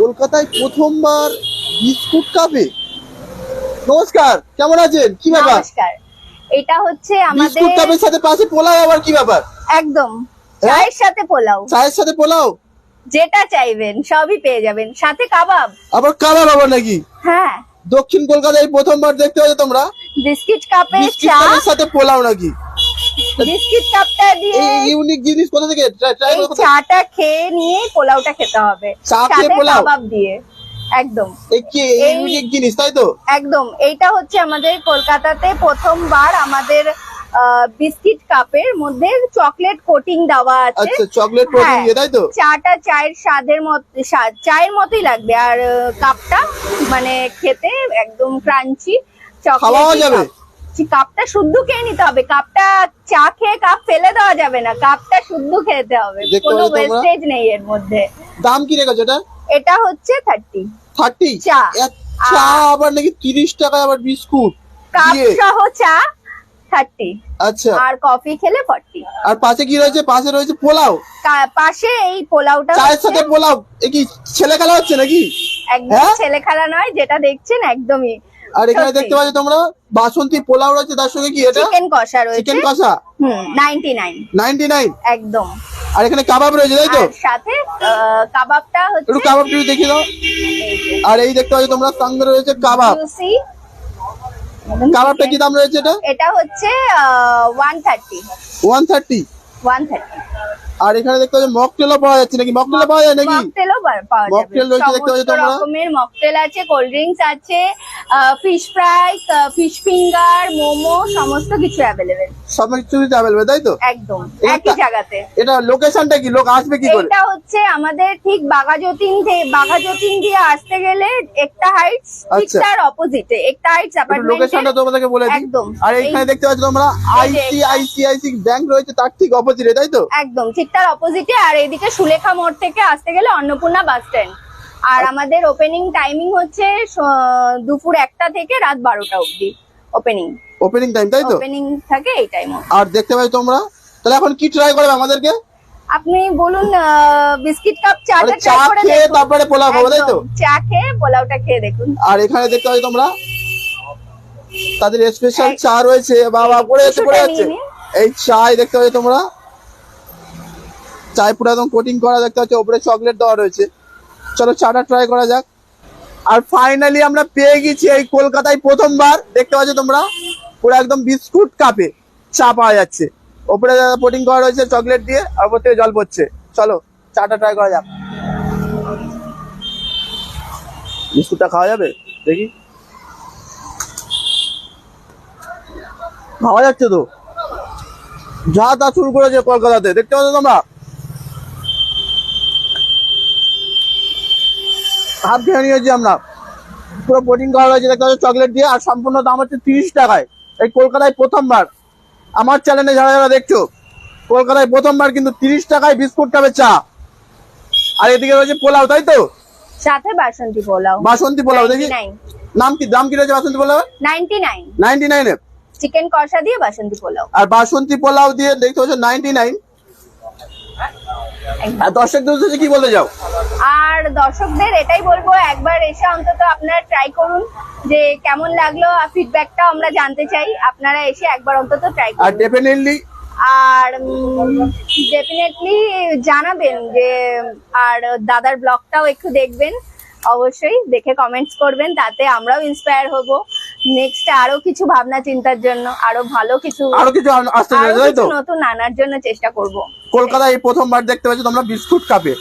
কলকাতায় প্রথমবার বিস্কুট কাপে। নমস্কার, কেমন আছেন? কি ব্যাপার? নমস্কার। এটা হচ্ছে আমাদের বিস্কুট কাপের সাথে পাশে পোলাও, আবার কি ব্যাপার? একদম চায়ের সাথে পোলাও, চায়ের সাথে পোলাও, যেটা চাইবেন সবই পেয়ে যাবেন, সাথে কাবাব। আবার কাবাব আবার নাকি? হ্যাঁ, দক্ষিণ কলকাতায় প্রথমবার দেখতে পাচ্ছ তোমরা বিস্কিট কাপে বিস্কিট চা, কাপের সাথে পোলাও নাকি? বিস্কিট কাপটা দিয়ে এই ইউনিক জিনিস কোথা থেকে ট্রাই এই চাটা খেয়ে নিয়ে পোলাওটা খেতে হবে, চা খেয়ে সাথে পোলাও? কাবাব দিয়ে। একদম এই কি ইউনিক জিনিস, তাই তো? একদম এইটা হচ্ছে আমাদের কলকাতাতে প্রথমবার আমাদের বিস্কিট কাপের মধ্যে চকলেট কোটিং দেওয়া আছে। আচ্ছা, চকলেট কোটিং হ্যাঁ, দিয়ে, তাই তো? চাটা চায়ের স্বাদের মতো, চায়ের মতোই লাগবে। আর কাপটা মানে খেতে একদম ক্রাঞ্চি খাওয়াও যাবে? কাপটা শুদ্ধ খেয়ে নিতে হবে। কাপটা চা খেয়ে কাপ ফেলে দেওয়া যাবে না, কাপটা শুদ্ধ খেতে হবে, দেখতে কোনো পাচ্ছ তোমরা? ওয়েস্টেজ নেই এর মধ্যে। দাম কি রেখেছো এটা? এটা হচ্ছে 30 30 চা। চা আবার নাকি 30 টাকায় আবার বিস্কুট কাপ দিয়ে? সহ চা 30, আচ্ছা, আর কফি খেলে 40। আর পাশে কি রয়েছে? পাশে রয়েছে পোলাও, পাশে এই পোলাওটা চায়ের হচ্ছে সাথে পোলাও। এ কি ছেলে খেলা হচ্ছে নাকি? একদম হ্যাঁ? ছেলে খেলা নয়, যেটা দেখছেন একদমই। আর এখানে সত্যি। দেখতে পাচ্ছ তোমরা বাসন্তী পোলাও রয়েছে, তার সঙ্গে কি এটা? চিকেন কষা রয়েছে। চিকেন কষা 99 99। একদম। আর এখানে কাবাব রয়েছে, তাই তো? আর সাথে কাবাবটা একটু হচ্ছে কাবাব একটু দেখিয়ে দাও। আর এই দেখতে পাচ্ছ তোমরা সঙ্গে রয়েছে কাবাব। juicy। কাবাবটা কি দাম রয়েছে এটা? এটা হচ্ছে 130। 130। আর এখানে দেখতে পাচ্ছ মকটেলও পাওয়া যাচ্ছে নাকি? মকটেলও পাওয়া যায় নাকি? মকটেলও পাওয়া যাবে। মকটেল রয়েছে, দেখতে পাচ্ছ সমস্ত তোমরা? রকমের মকটেল আছে, কোল্ড ড্রিঙ্কস আছে, fish fry, fish finger, momo, সমস্ত কিছু অ্যাভেলেবেল। সব কিছু অ্যাভেলেবল, তাই তো? একদম এটা একই জায়গাতে। এটা লোকেশনটা কি? লোক আসবে কি করে? এটা হচ্ছে আমাদের ঠিক বাঘাযতীন দিয়ে আসতে গেলে একটা হাইটস, ঠিক আচ্ছা। তার অপোজিটে একটা হাইটস লোকেশনটা অ্যাপার্টমেন্ট। তোমাদেরকে বলে দিই। একদম। আর এখানে দেখতে পাচ্ছ তোমরা এই যে আইসিআইসি ব্যাংক রয়েছে, তার ঠিক অপোজিটে, তাই তো? একদম ঠিক তার অপোজিটে। আর এদিকে সুলেখা মোড় থেকে আসতে গেলে অন্নপূর্ণা বাস স্ট্যান্ড। আর আমাদের ওপেনিং টাইমিং হচ্ছে দুপুর 1টা থেকে রাত 12টা অবধি ওপেনিং টাইম, তাই তো? ওপেনিং থাকে এই টাইম। আর দেখতে পাচ্ছ তোমরা, তাহলে এখন কি ট্রাই করবে আমাদেরকে? আপনি বলুন, বিস্কিট কাপ চাটা মানে চা ট্রাই করে খেয়ে দেখুন। তারপরে পোলাও খাবো, তাই তো? একদম, চা খেয়ে পোলাওটা খেয়ে দেখুন। আর এখানে দেখতে পাচ্ছ তোমরা তাদের স্পেশাল চা রয়েছে। বাবা, পড়ে যাচ্ছে, পড়ে যাচ্ছে। এই চায় দেখতে পাচ্ছ তোমরা, চায় পুরো একদম কোটিং করা, দেখতে পাচ্ছ উপরে চকলেট দেওয়া রয়েছে। চলো চাটা ট্রাই করা যাক। আর ফাইনালি আমরা পেয়ে গেছি এই কলকাতায় প্রথমবার, দেখতে পাচ্ছ তোমরা, পুরো একদম বিস্কুট কাপে চা পাওয়া যাচ্ছে। ওপরে কোটিং করা রয়েছে চকলেট দিয়ে, আর উপর থেকে জল পড়ছে। চলো চাটা ট্রাই করা যাক। বিস্কুটটা খাওয়া যাবে? দেখি, খাওয়া যাচ্ছে তো। যা তা শুরু করেছে কলকাতাতে, দেখতে পাচ্ছ তোমরা। হাফ খেয়ে নিয়েছি আমরা, পুরো কোটিং করা হয়েছে, দেখতে পাচ্ছ চকলেট দিয়ে। আর সম্পূর্ণ দাম হচ্ছে 30 টাকায়। এই কলকাতায় প্রথমবার, আমার চ্যানেলে যারা যারা দেখছো, কলকাতায় প্রথমবার কিন্তু 30 টাকায় বিস্কুট খাবে চা। আর এদিকে রয়েছে পোলাও, তাই তো? সাথে বাসন্তী পোলাও। বাসন্তী পোলাও দেখি 99 নাম কি, দাম কি রয়েছে বাসন্তী পোলাও? 99 99 এ। চিকেন কষা দিয়ে বাসন্তী পোলাও। আর বাসন্তী পোলাও দিয়ে দেখতে পাচ্ছ 99। আর দর্শকদের কি বলতে যাও? আর দর্শকদের এটাই বলবো, একবার এসে অন্তত আপনারা ট্রাই করুন, যে কেমন লাগলো। ফিডব্যাকটা আমরা জানতে চাই, আপনারা এসে একবার অন্তত ট্রাই আর করুন। ডেফিনেটলি জানাবেন যে, আর দাদার ব্লগটাও একটু দেখবেন, অবশ্যই দেখে কমেন্টস করবেন, তাতে আমরাও ইন্সপায়ার হব নেক্সট আরো কিছু ভাবনা চিন্তার জন্য, আরো ভালো কিছু, আরো কিছু আসতে আরো চাই, তাই কিছু তো? নতুন আনার জন্য চেষ্টা করব। কলকাতায় এই প্রথমবার দেখতে পাচ্ছ তোমরা বিস্কুট কাপে।